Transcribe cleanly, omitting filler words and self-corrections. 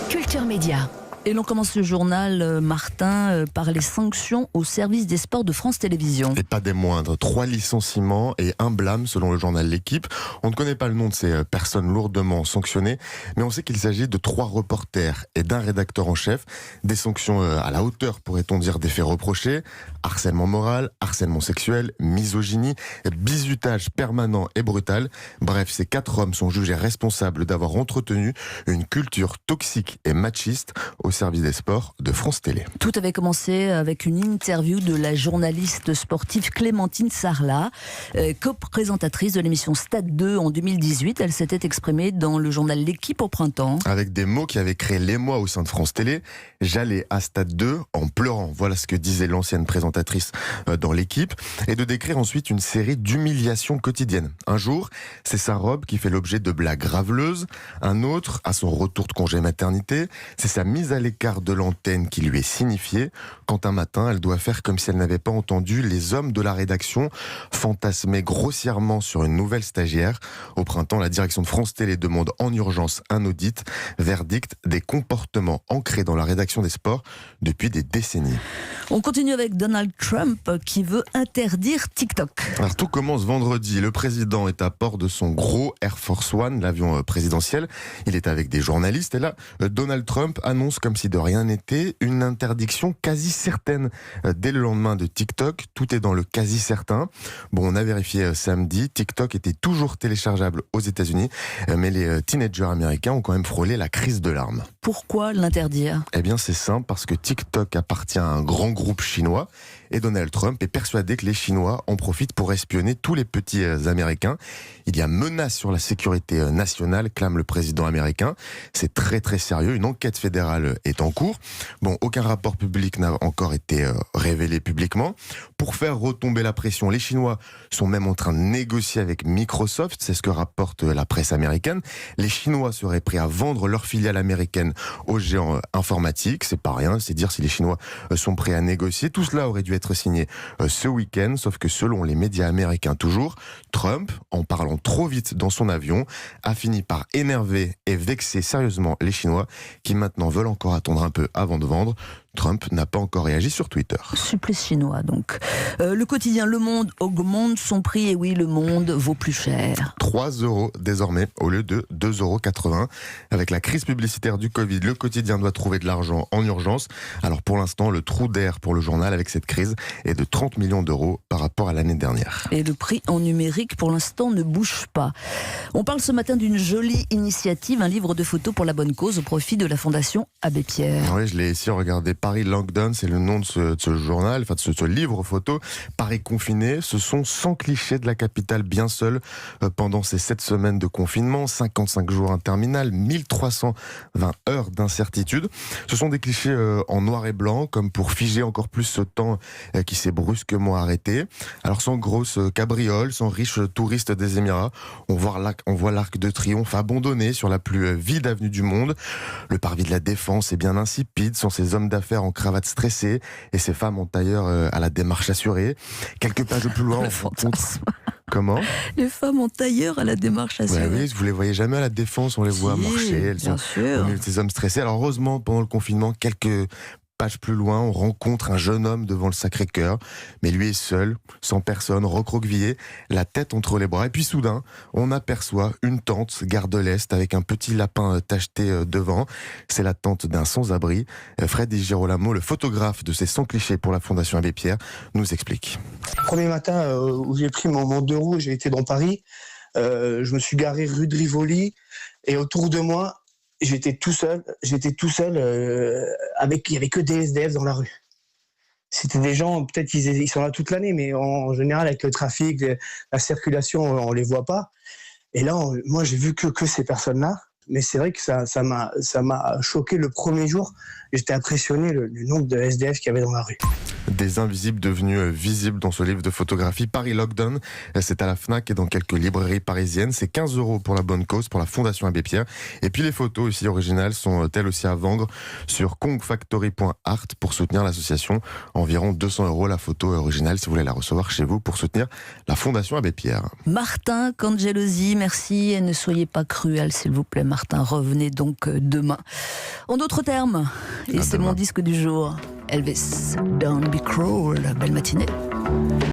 Culture Média. Et l'on commence ce journal, Martin, par les sanctions au service des sports de France Télévisions. Et pas des moindres. 3 licenciements et un blâme selon le journal L'Équipe. On ne connaît pas le nom de ces personnes lourdement sanctionnées, mais on sait qu'il s'agit de 3 reporters et d'un rédacteur en chef. Des sanctions à la hauteur, pourrait-on dire, des faits reprochés. Harcèlement moral, harcèlement sexuel, misogynie, bizutage permanent et brutal. Bref, ces 4 hommes sont jugés responsables d'avoir entretenu une culture toxique et machiste au service des sports de France Télé. Tout avait commencé avec une interview de la journaliste sportive Clémentine Sarlat, co-présentatrice de l'émission Stade 2 en 2018. Elle s'était exprimée dans le journal L'Équipe au printemps. Avec des mots qui avaient créé l'émoi au sein de France Télé. J'allais à Stade 2 en pleurant. Voilà ce que disait l'ancienne présentatrice dans L'Équipe. Et de décrire ensuite une série d'humiliations quotidiennes. Un jour, c'est sa robe qui fait l'objet de blagues graveleuses. Un autre, à son retour de congé maternité, c'est sa mise à l'écart de l'antenne qui lui est signifiée, quand un matin elle doit faire comme si elle n'avait pas entendu les hommes de la rédaction fantasmer grossièrement sur une nouvelle stagiaire. Au printemps, la direction de France Télé demande en urgence un audit. Verdict, des comportements ancrés dans la rédaction des sports depuis des décennies. On continue avec Donald Trump qui veut interdire TikTok. Alors tout commence vendredi. Le président est à bord de son gros Air Force One, l'avion présidentiel. Il est avec des journalistes et là, Donald Trump annonce comme si de rien n'était une interdiction quasi certaine dès le lendemain de TikTok. Tout est dans le quasi certain. Bon, on a vérifié samedi, TikTok était toujours téléchargeable aux États-Unis, mais les teenagers américains ont quand même frôlé la crise de larmes. Pourquoi l'interdire ? Eh bien c'est simple, parce que TikTok appartient à un grand groupe chinois et Donald Trump est persuadé que les Chinois en profitent pour espionner tous les petits Américains. Il y a menace sur la sécurité nationale, clame le président américain. C'est très très sérieux, une enquête fédérale est en cours. Bon, aucun rapport public n'a encore été révélé publiquement. Pour faire retomber la pression, les Chinois sont même en train de négocier avec Microsoft, c'est ce que rapporte la presse américaine. Les Chinois seraient prêts à vendre leur filiale américaine aux géants informatiques, c'est pas rien, c'est dire si les Chinois sont prêts à négocier. Tout cela aurait dû être signé ce week-end, sauf que selon les médias américains toujours, Trump, en parlant trop vite dans son avion, a fini par énerver et vexer sérieusement les Chinois qui maintenant veulent encore attendre un peu avant de vendre. Trump n'a pas encore réagi sur Twitter. Supplice chinois donc. Le quotidien Le Monde augmente son prix et oui, Le Monde vaut plus cher. 3 € désormais au lieu de 2,80 €. Avec la crise publicitaire du Covid, le quotidien doit trouver de l'argent en urgence. Alors pour l'instant, le trou d'air pour le journal avec cette crise est de 30 millions d'euros par rapport à l'année dernière. Et le prix en numérique pour l'instant ne bouge pas. On parle ce matin d'une jolie initiative, un livre de photos pour la bonne cause au profit de la Fondation Abbé Pierre. Oui, je l'ai ici, regardez. Paris Lockdown, c'est le nom de ce journal, enfin de ce livre photo. Paris confiné, ce sont 100 clichés de la capitale bien seule pendant ces 7 semaines de confinement, 55 jours interminables, 1320 heures d'incertitude. Ce sont des clichés en noir et blanc, comme pour figer encore plus ce temps qui s'est brusquement arrêté. Alors sans grosses cabrioles, sans riches touristes des Émirats, on voit l'Arc de Triomphe abandonné sur la plus vide avenue du monde. Le parvis de la Défense est bien insipide, sans ses hommes d'affaires en cravate stressée et ces femmes en tailleur à la démarche assurée. Quelques pages plus loin, on rencontre... Comment ? Les femmes en tailleur à la démarche assurée. Ouais, oui, vous les voyez jamais à la Défense, on les voit marcher, elles bien sont sûr. au milieu de ces hommes stressés. Alors heureusement, pendant le confinement, quelques pages plus loin, on rencontre un jeune homme devant le Sacré-Cœur, mais lui est seul, sans personne, recroquevillé, la tête entre les bras. Et puis soudain, on aperçoit une tente gare de l'Est avec un petit lapin tacheté devant. C'est la tente d'un sans-abri. Freddy Girolamo, le photographe de ces 100 clichés pour la Fondation Abbé Pierre, nous explique. Premier matin où j'ai pris mon 2 roues, j'ai été dans Paris, je me suis garé rue de Rivoli et autour de moi, j'étais tout seul, il y avait que des SDF dans la rue. C'était des gens, peut-être ils sont là toute l'année, mais en général avec le trafic, la circulation, on les voit pas. Et là, moi j'ai vu que ces personnes-là, mais c'est vrai que ça m'a choqué le premier jour. J'étais impressionné le nombre de SDF qu'il y avait dans la rue. Des invisibles devenus visibles dans ce livre de photographie. Paris Lockdown, c'est à la Fnac et dans quelques librairies parisiennes. C'est 15 € pour la bonne cause, pour la Fondation Abbé Pierre. Et puis les photos aussi originales sont elles aussi à vendre sur kongfactory.art pour soutenir l'association. Environ 200 € la photo originale si vous voulez la recevoir chez vous pour soutenir la Fondation Abbé Pierre. Martin Cangelosi, merci et ne soyez pas cruel s'il vous plaît Martin. Revenez donc demain. En d'autres termes, et c'est mon disque du jour, Elvis, Don't Be Cruel. Belle matinée.